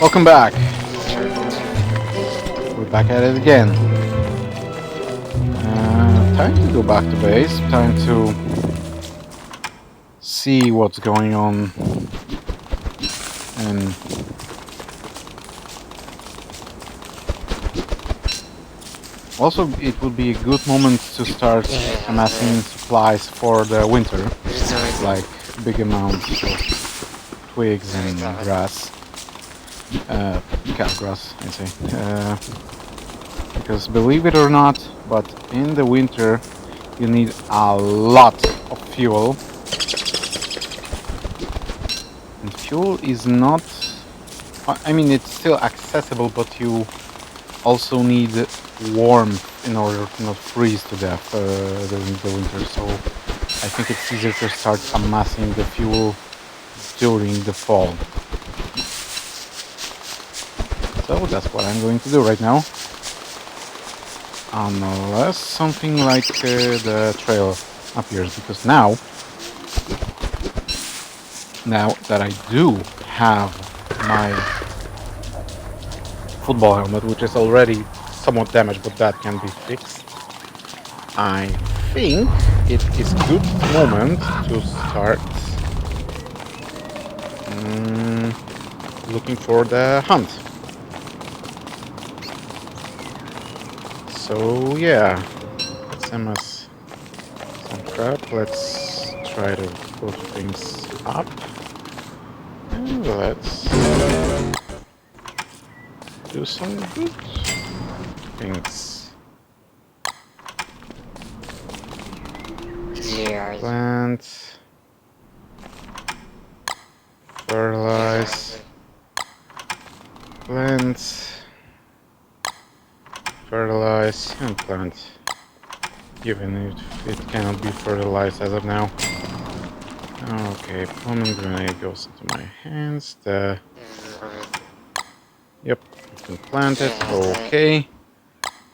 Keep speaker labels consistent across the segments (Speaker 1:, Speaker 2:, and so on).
Speaker 1: Welcome back. We're back at it again. Time to go back to base. Time to see what's going on. And also, it would be a good moment to start amassing supplies for the winter, like big amounts of twigs and grass. Cow grass, I'd say. Because believe it or not, but in the winter you need a lot of fuel. And fuel is not... I mean, it's still accessible, but you also need warmth in order to not freeze to death during the winter. So I think it's easier to start amassing the fuel during the fall. So that's what I'm going to do right now. Unless something like the trail appears, because now that I do have my football helmet, which is already somewhat damaged, but that can be fixed, I think it is a good moment to start looking for the hunt. So yeah, let's amass some crap. Let's try to put things up. And let's do some good things. Plant, fertilize, plant, fertilize, and plant. Even if it cannot be fertilized as of now. Okay, pomegranate goes into my hands. Yep, I can plant it. Okay.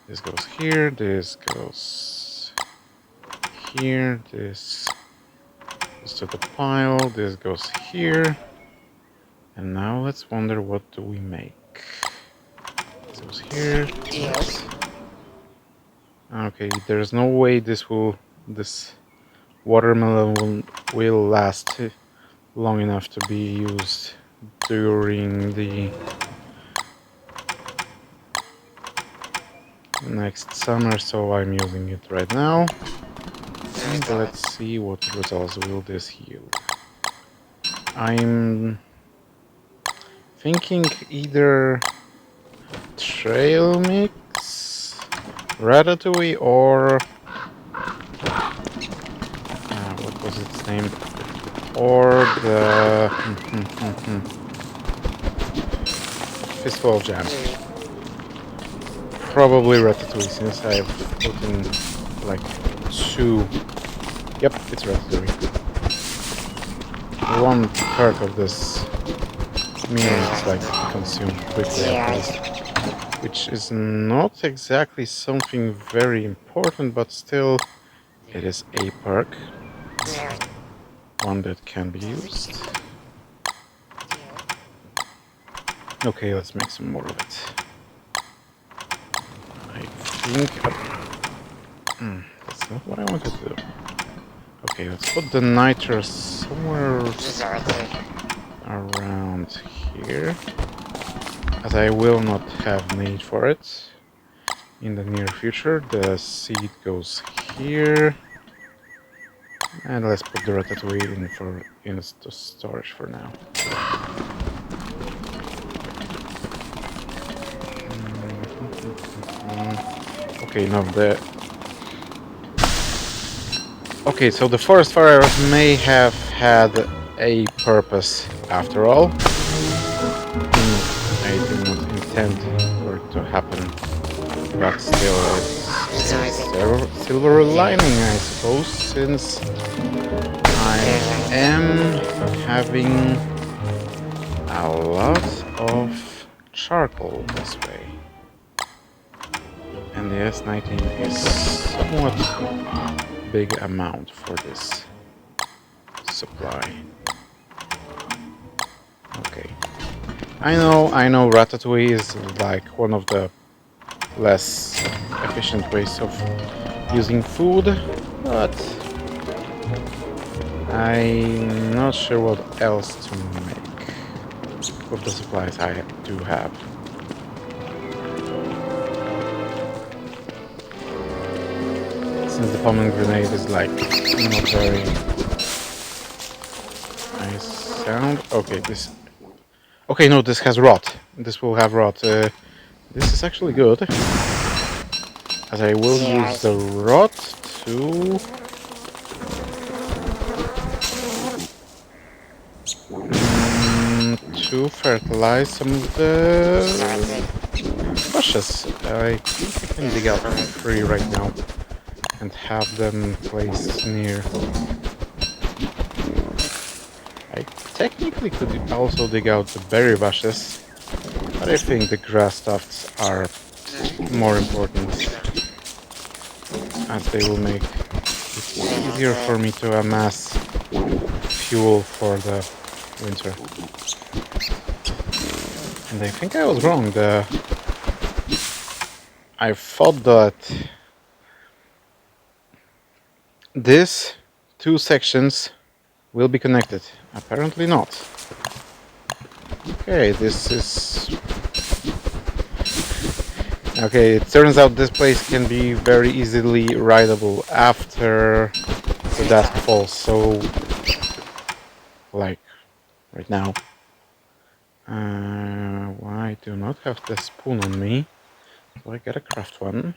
Speaker 1: This goes here, this goes here, this goes to the pile, this goes here. And now let's wonder, what do we make? This goes here. Yes. Okay, there's no way this watermelon will last long enough to be used during the next summer, so I'm using it right now. And let's see what results will this yield. I'm thinking either trail mix, ratatouille, or what was its name? Or the fistful of jam. Probably ratatouille, since I've put in like 2. Yep, it's ratatouille. One part of this meal is like consumed quickly after this, which is not exactly something very important, but still it is a perk, one that can be used. Okay, let's make some more of it. I think that's not what I wanted to do. Okay, let's put the nitrous somewhere around here, as I will not have need for it in the near future. The seed goes here, and let's put the ratatouille in storage for now. Okay, no, okay, so the forest fires may have had a purpose after all. I did not intend for it to happen, but still it's a silver lining, I suppose, since I am having a lot of charcoal this way. And the S19 is somewhat big amount for this supply. Okay. I know Ratatouille is like one of the less efficient ways of using food, but I'm not sure what else to make with the supplies I do have. Since the pomegranate is like not very nice sound. Okay, this. Okay, no, this has rot. This will have rot. This is actually good, as I will use the rot to fertilize some of the bushes. I think I can dig out 3 right now and have them placed near. I technically could also dig out the berry bushes, but I think the grass tufts are more important, as they will make it easier for me to amass fuel for the winter. And I think I was wrong. I thought that these 2 sections will be connected. Apparently not. Okay, this is... Okay, it turns out this place can be very easily rideable after the dusk falls, so... like, right now. I do not have the spoon on me, so I gotta craft one.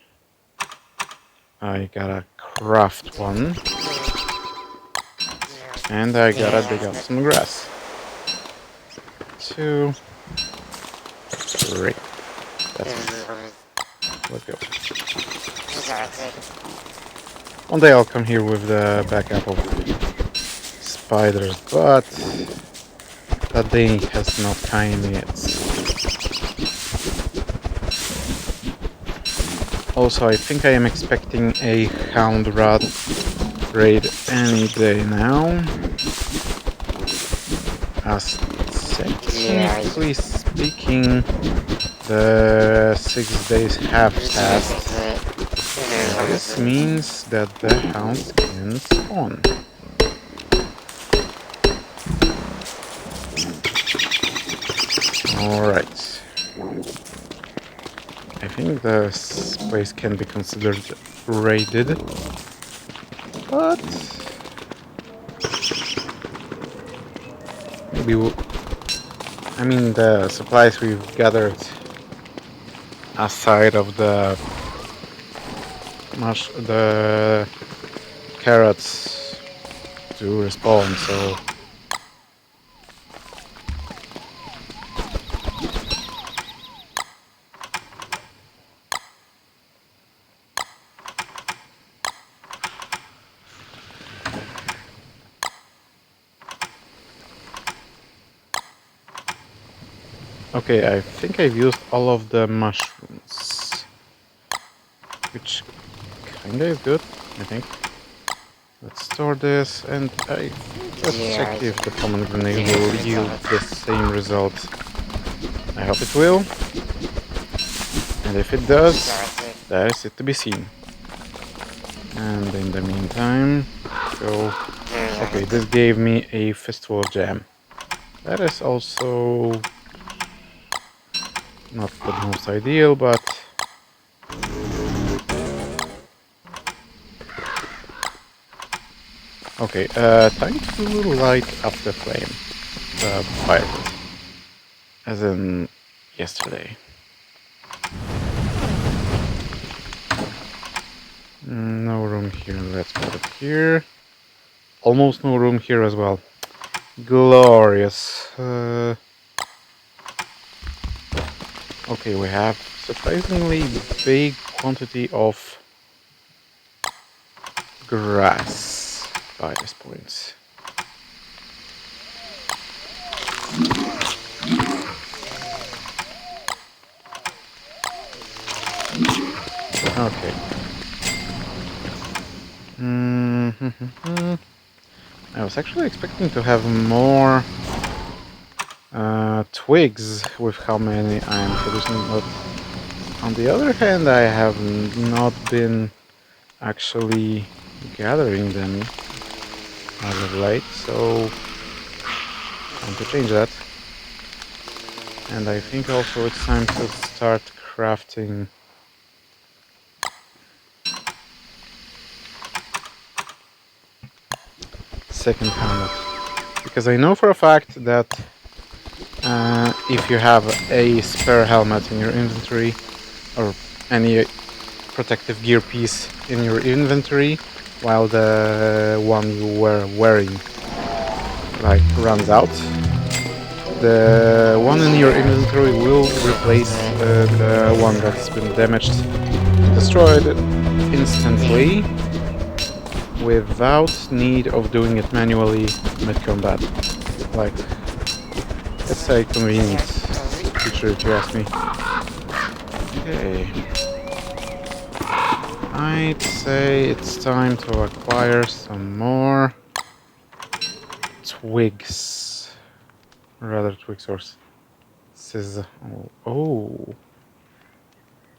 Speaker 1: I gotta craft one. And I gotta dig out some grass. 2, 3. That's it. Let's go. One day I'll come here with the backup of spiders, but that day has not come yet. Also, I think I am expecting a hound rat raid any day now. As technically speaking, the 6 days have passed. This means that the hounds can spawn. Alright. I think this place can be considered raided, but maybe I mean, the supplies we've gathered aside of the carrots do respawn, so okay, I think I've used all of the mushrooms, which kinda is good, I think. Let's store this, and let's check if the pomegranate will yield the same result. I hope it will, and if it does, that is it to be seen. And in the meantime, go. Okay, this gave me a fistful of jam. That is also not the most ideal, but okay, time to light up the flame, the fire, as in yesterday. No room here, let's put it here. Almost no room here as well. Glorious. Okay, we have surprisingly big quantity of grass by this point. Okay. I was actually expecting to have more twigs with how many I'm producing, but on the other hand, I have not been actually gathering them as of late, so time to change that. And I think also it's time to start crafting second helmet, because I know for a fact that if you have a spare helmet in your inventory or any protective gear piece in your inventory while the one you were wearing like runs out, the one in your inventory will replace the one that's been damaged and destroyed instantly without need of doing it manually mid-combat. Like, it's a convenient feature if you ask me. Okay. I'd say it's time to acquire some more twigs. Rather twig source. This is... oh.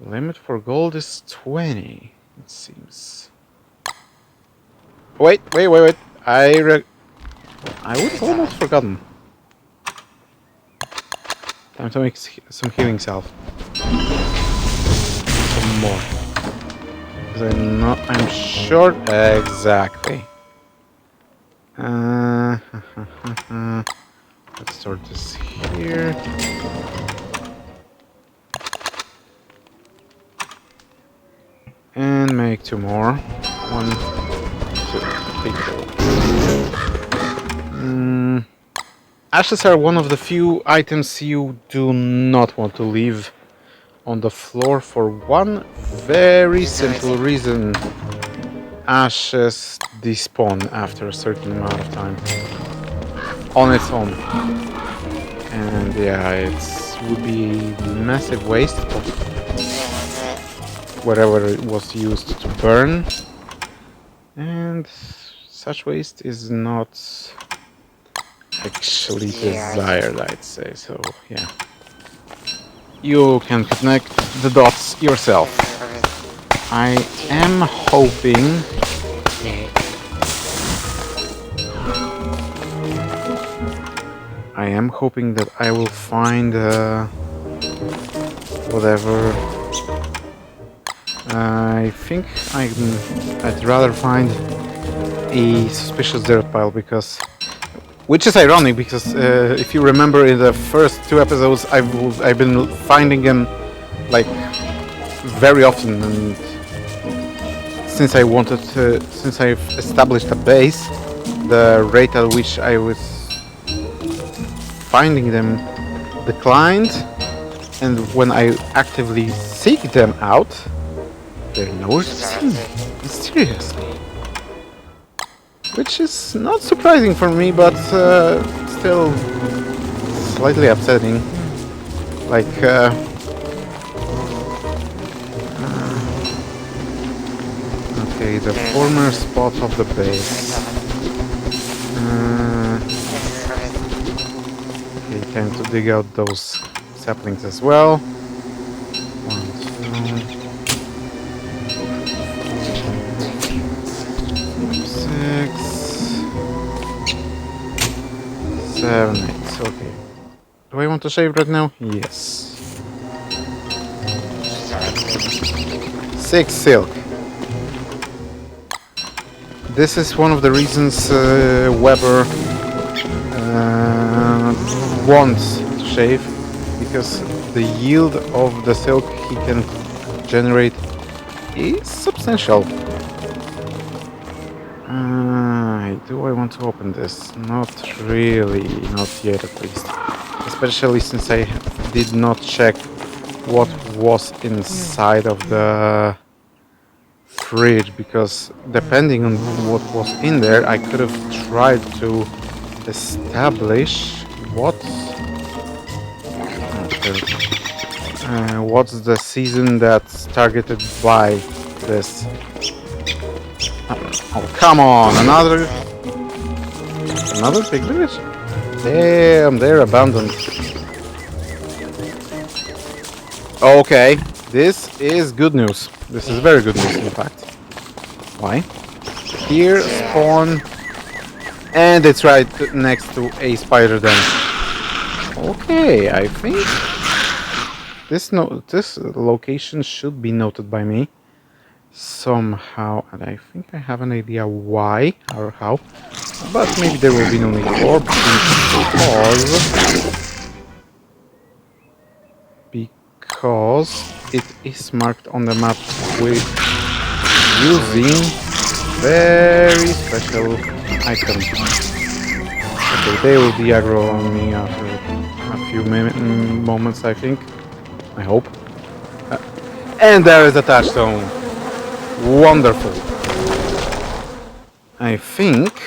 Speaker 1: Limit for gold is 20, it seems. Wait. I would have almost forgotten. Time to make some healing salve. Some more. Because I'm sure... exactly. Let's start this here. And make 2 more. 1, 2, 3. Ashes are one of the few items you do not want to leave on the floor for one very simple reason. Ashes despawn after a certain amount of time on its own. And yeah, it would be massive waste of whatever it was used to burn. And such waste is not actually desired, I'd say. So yeah, you can connect the dots yourself. I am hoping that I will find whatever. I think I'd rather find a suspicious dirt pile, because, which is ironic, because if you remember in the first 2 episodes, I've been finding them like very often, and since I've established a base, the rate at which I was finding them declined, and when I actively seek them out, they're nowhere to be seen, mysteriously. Which is not surprising for me, but still slightly upsetting. Like, okay, the former spot of the base. Okay, time to dig out those saplings as well. 1, 2, 6, 7, 8. Okay. Do I want to shave right now? Yes. 6 silk. This is one of the reasons Weber wants to shave, because the yield of the silk he can generate is substantial. Do I want to open this? Not really, not yet at least. Especially since I did not check what was inside of the fridge, because depending on what was in there, I could have tried to establish what's the season that's targeted by this. Oh, come on, another big village? Damn, they're abandoned. Okay, this is good news. This is very good news, in fact. Why? Here, spawn, and it's right next to a spider den. Okay, I think this location should be noted by me somehow, and I think I have an idea why or how, but maybe there will be no need for, because it is marked on the map with using very special item. Okay, they will be aggro on me after a few moments, I think. I hope. And there is a touchstone. Wonderful. I think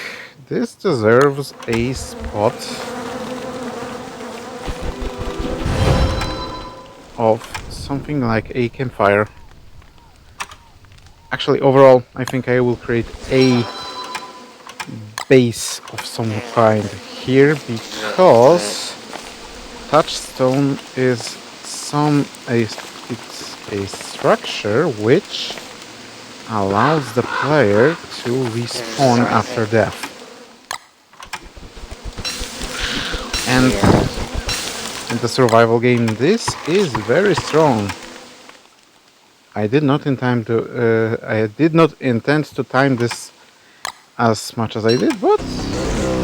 Speaker 1: this deserves a spot of something like a campfire. Actually, overall, I think I will create a base of some kind here, because touchstone is it's a structure which allows the player to respawn after death. And in the survival game, this is very strong. I did not intend to time this as much as I did, but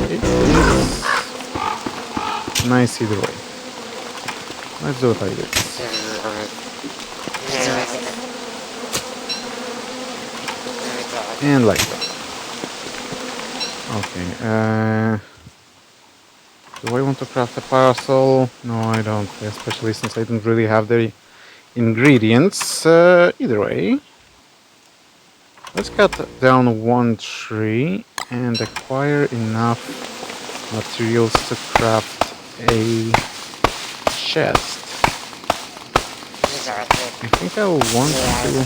Speaker 1: it is nice either way. Let's do it like this. And like that. Okay, do I want to craft a parasol? No, I don't, especially since I don't really have the ingredients. Either way, let's cut down one tree and acquire enough materials to craft a chest. I think I'll want to...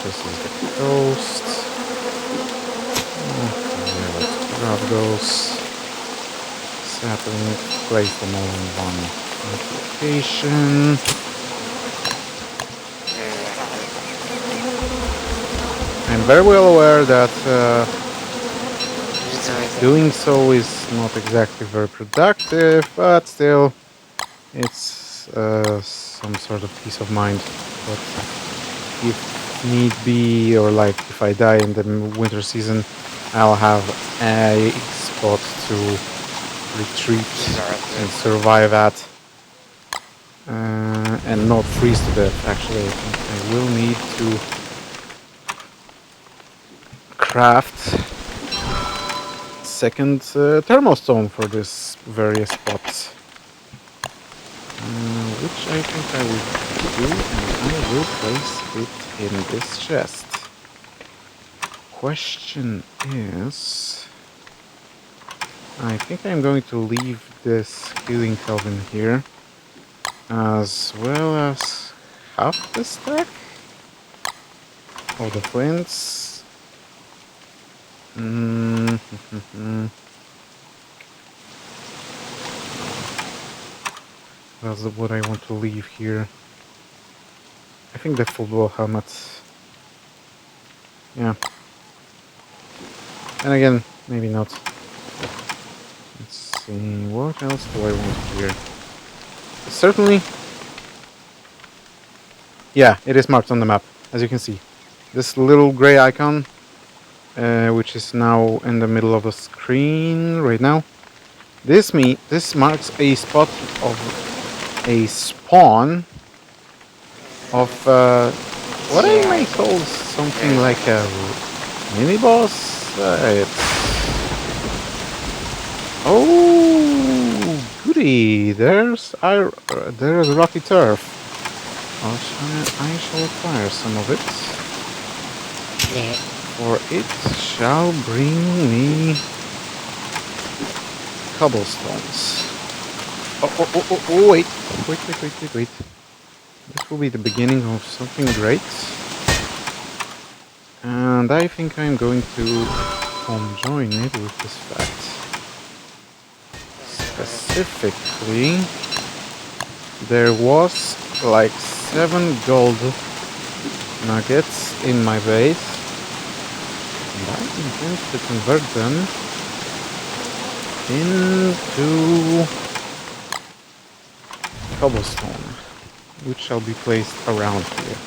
Speaker 1: This is the coast. Okay, let's grab those. Sapling, place them all in one location. I'm very well aware that doing so is not exactly very productive, but still, it's some sort of peace of mind. But if need be, or like if I die in the winter season, I'll have a spot to retreat and survive at, and not freeze to death. Actually, I think I will need to craft second thermostone for this various spots, which I think I will do, and I will place it in this chest. Question is, I think I'm going to leave this healing health in here, as well as half the stack of the flints. That's what I want to leave here. I think the football helmets. Yeah. And again, maybe not. Let's see, what else do I want here? Certainly. Yeah, it is marked on the map, as you can see. This little gray icon, which is now in the middle of the screen right now. This marks a spot of a spawn of what I may call something like a mini boss. Oh, goody! There's rocky turf. I shall acquire some of it, for it shall bring me cobblestones. Oh, wait. This will be the beginning of something great. And I think I'm going to conjoin it with this fact. Specifically, there was like 7 gold nuggets in my base, and I intend to convert them into cobblestone, which shall be placed around here.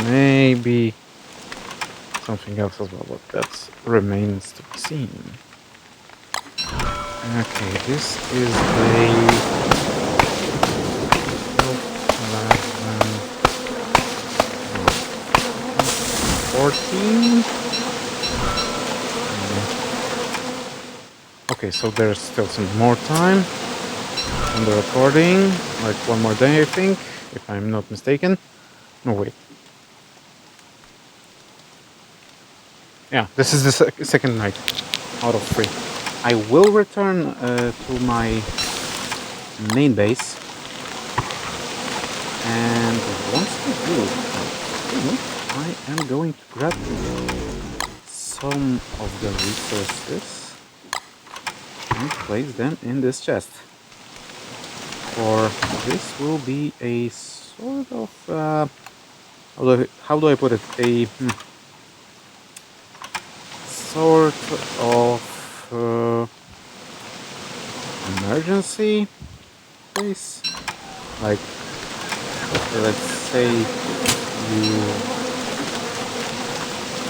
Speaker 1: Maybe something else as well, but that remains to be seen. Okay, this is a 14. Okay, so there's still some more time on the recording, like one more day, I think, if I'm not mistaken. No, wait. Yeah, this is the second night out of 3. I will return to my main base, and once I do, I am going to grab some of the resources and place them in this chest. For this will be a sort of how do I put it? A sort of emergency place. Like, let's say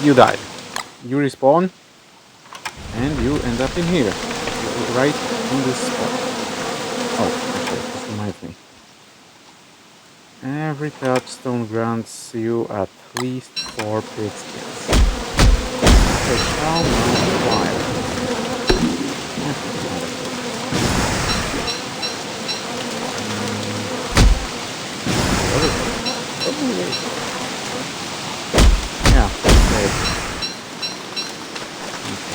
Speaker 1: you died, you respawn, and you end up in here, right in this spot. Oh, okay, this reminds me. Every touchstone grants you at least 4 pig skins. Okay, how much fire? Yeah, okay.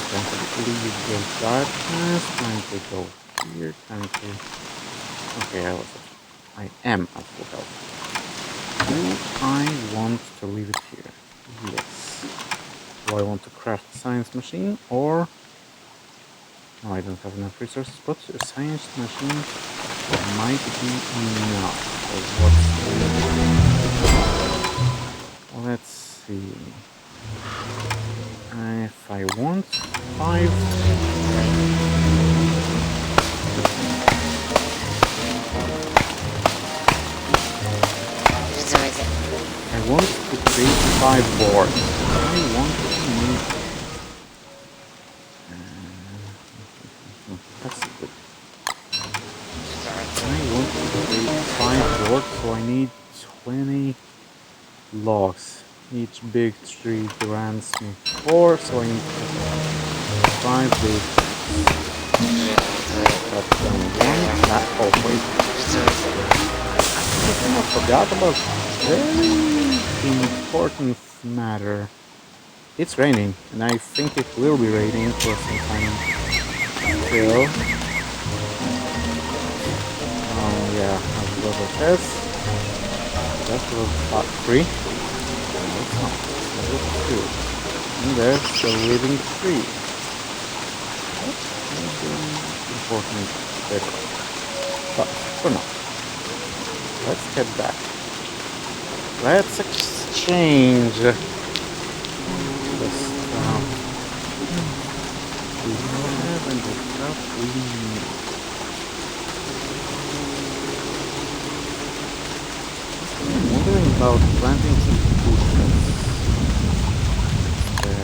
Speaker 1: Time to leave the darkness, time to go here, time to... Okay, I am at full health. Do I want to leave it here? Yes. Do I want to craft a science machine, or... No, I don't have enough resources, but a science machine might be enough. Let's see. If I want 5... I want to create 5 boards. I want to make... that's good. I want to create 5 boards, so I need 20 logs. Each big tree grants me 4, so I need 5 big. That's done one. Oh wait. I forgot about very important matter. It's raining, and I think it will be raining for some time still. Oh yeah, as level test. That was part 3. No, it's not. It's level 2. And there's the living tree. That's important bit. But for now, let's get back. Let's exchange the stuff. We have and the stuff we need. I'm wondering about planting some food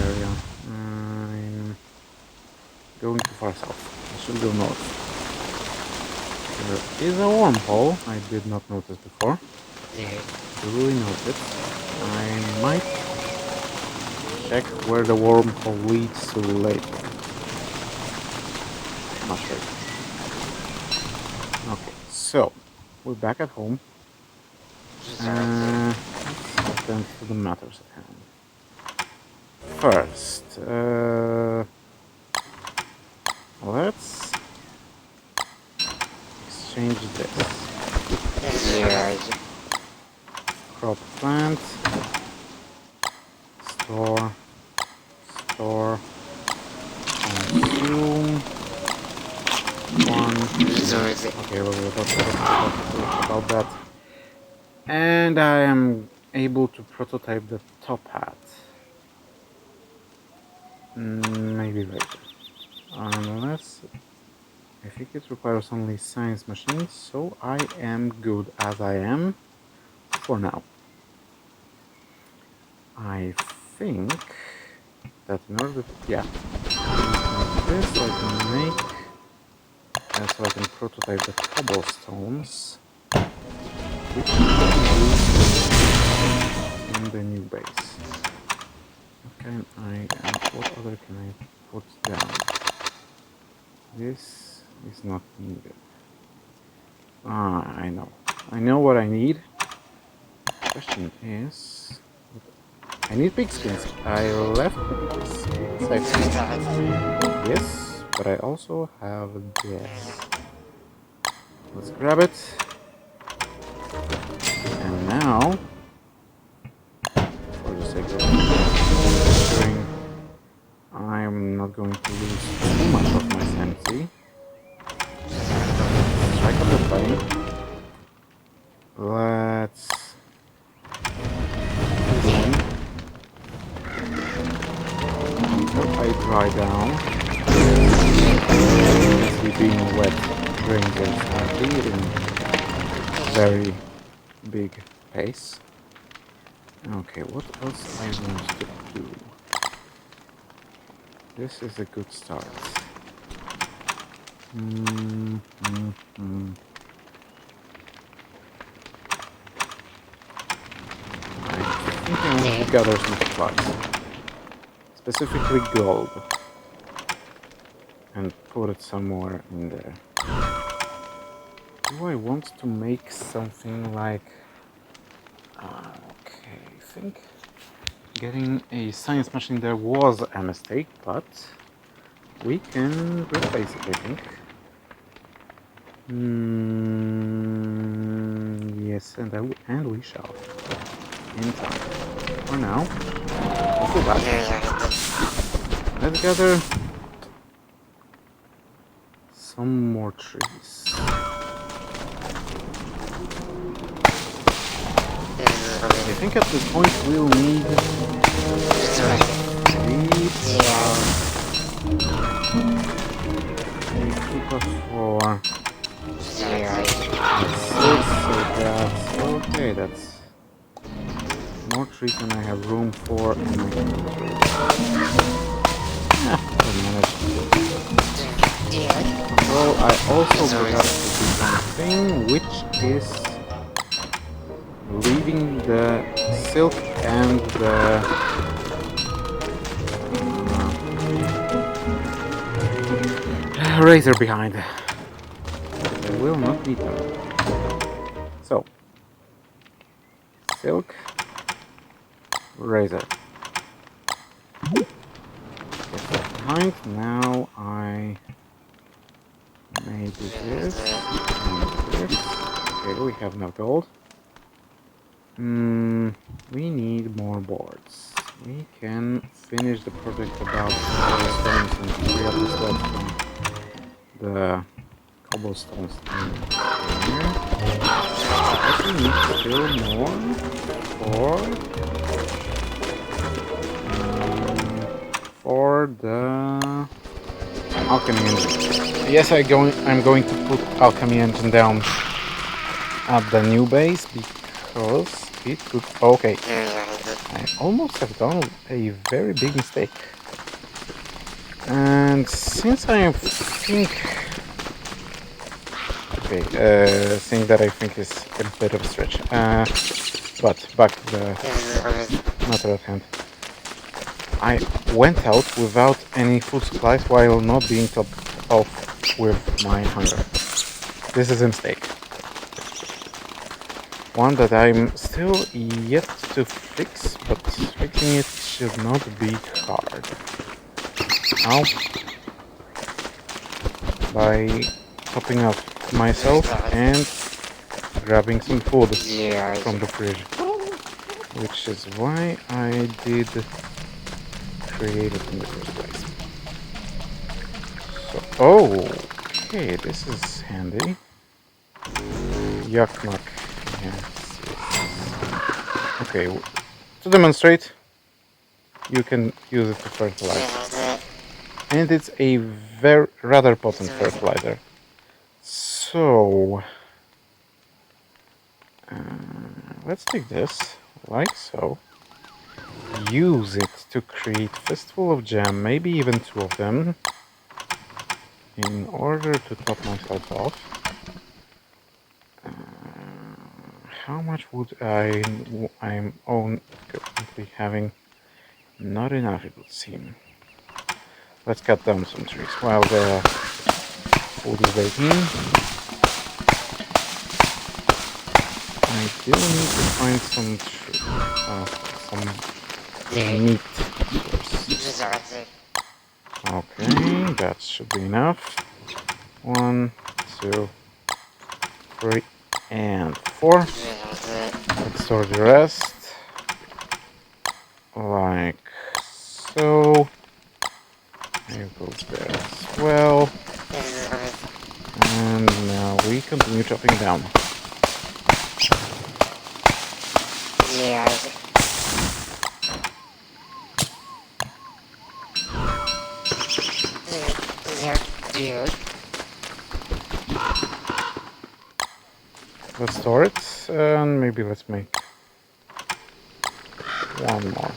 Speaker 1: area. I'm going too far south. I should go north. There is a wormhole I did not notice before. Really notice. I might check where the wormhole leads to later. Not sure. Okay, so we're back at home. Let's attend to the matters at hand. First, let's exchange this. Crop plant. store, consume, one. Okay, we'll talk about that. And I am able to prototype the top hat. Maybe later. Unless I think it requires only science machines, so I am good as I am for now. I think that in order to, yeah, like this, so I can make, so I can prototype the cobblestones, which I can use in the new base. What other can I put down? This is not needed. I know what I need. The question is, I need pigskins. I left the pigskins. Yes, but I also have this. Let's grab it. And now, for the sake of ensuring I'm not going to lose too much of my sanity, strike up the flame. Let's I dry down. See, being wet drains very slightly in very big pace. Okay, what else I want to do? This is a good start. I think I want to gather some supplies. Specifically gold. And put it somewhere in there. Do I want to make something like... okay, I think getting a science machine there was a mistake, but we can replace it, I think. Yes, and we shall. In time. For now, let's go back. Let's gather some more trees. I think at this point we'll need 4, 6, so that's okay, that's more trees than I have room for in my inventory. Well, I also forgot to do something, which is leaving the silk and the razor behind. I will not need them. So, silk, razor. Get that behind. Now I may do this and this. Okay, we have no gold. We need more boards. We can finish the project about the stones and free up the slots from the cobblestones in here. But we need still more for the alchemy engine. Yes, I'm going to put alchemy engine down at the new base because it could... okay, I almost have done a very big mistake. And since I think... okay, thing that I think is a bit of a stretch. But back to the matter at hand. I went out without any food supplies while not being topped off with my hunger. This is a mistake. One that I'm still yet to fix, but fixing it should not be hard. How? By topping up myself and grabbing some food from the fridge. Which is why I did created in the first place. So, oh, okay, this is handy. Yuck muck. Yes, yes. Okay, to demonstrate, you can use it to fertilize. And it's a rather potent fertilizer. So, let's take this, like so. Use it to create fistful of jam, maybe even 2 of them, in order to top myself off. How much would I'm currently having? Not enough, it would seem. Let's cut down some trees while the food is baking. I do need to find some meat source. Okay, that should be enough. 1, 2, 3, and 4. Let's store the rest. Like so. Here goes there as well. And now we continue chopping down. Let's store it, and maybe let's make one more.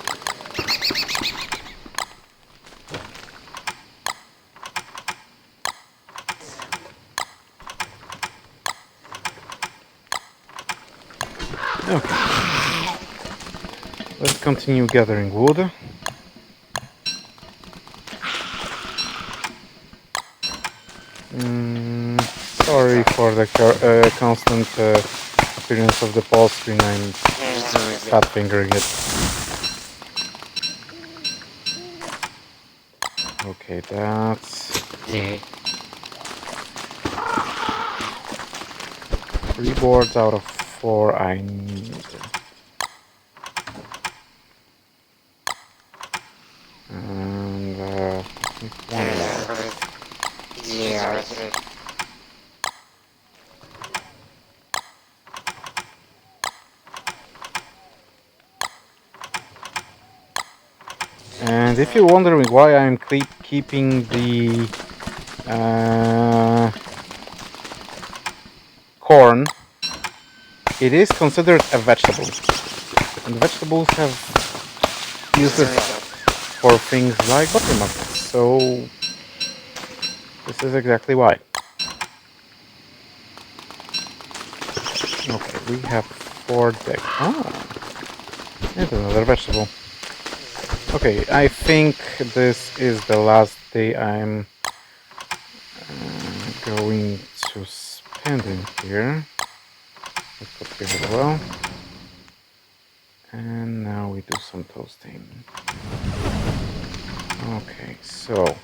Speaker 1: Okay. Let's continue gathering wood. Sorry for the constant appearance of the pause screen. I'm fat fingering it. Okay, that's 3 boards out of 4 I need. And one more. And if you're wondering why I'm keeping the corn, it is considered a vegetable, and vegetables have uses for things like butter muffins, so this is exactly why. Okay, we have 4 decks. Oh, and another vegetable. Okay, I think this is the last day I'm going to spend in here. Let's put here as well. And now we do some toasting. Okay, so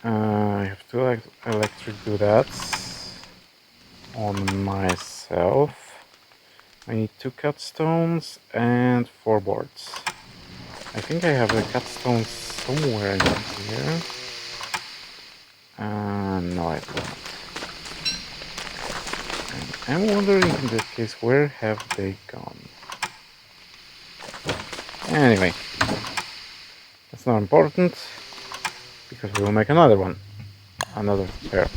Speaker 1: I have 2 electric doodads on myself. I need 2 cut stones and 4 boards. I think I have the cut stones somewhere in here. No, I don't. And I'm wondering in this case, where have they gone? Anyway, that's not important, because we will make another one. Another pair.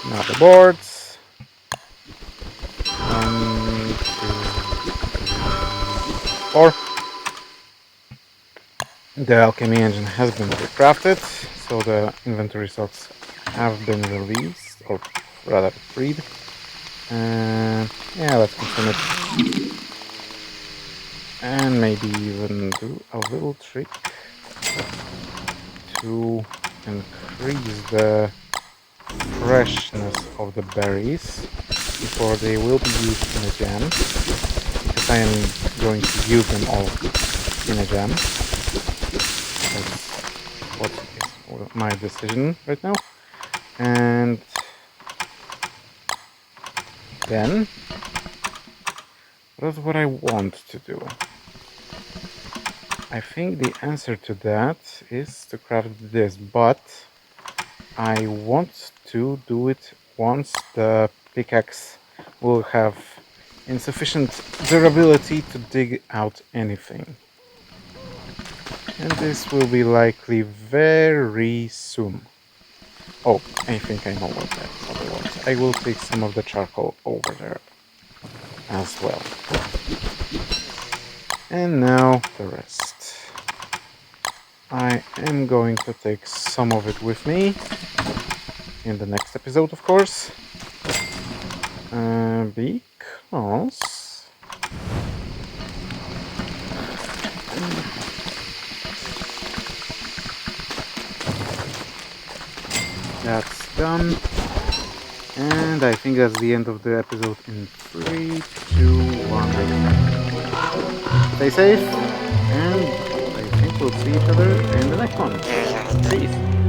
Speaker 1: Now the boards. 1, 2, 3, 4. The alchemy engine has been recrafted, so the inventory slots have been released, or rather freed. And yeah, let's consume it. And maybe even do a little trick to increase the freshness of the berries before they will be used in a jam, because I am going to use them all in a jam. That's what is my decision right now. And then that's what I want to do. I think the answer to that is to craft this, but I want to do it once the pickaxe will have insufficient durability to dig out anything. And this will be likely very soon. Oh, I think I know what I want. I will take some of the charcoal over there as well. And now the rest. I am going to take some of it with me in the next episode, of course, because that's done, and I think that's the end of the episode in 3, 2, 1. Stay safe, and I think we'll see each other in the next one. Peace.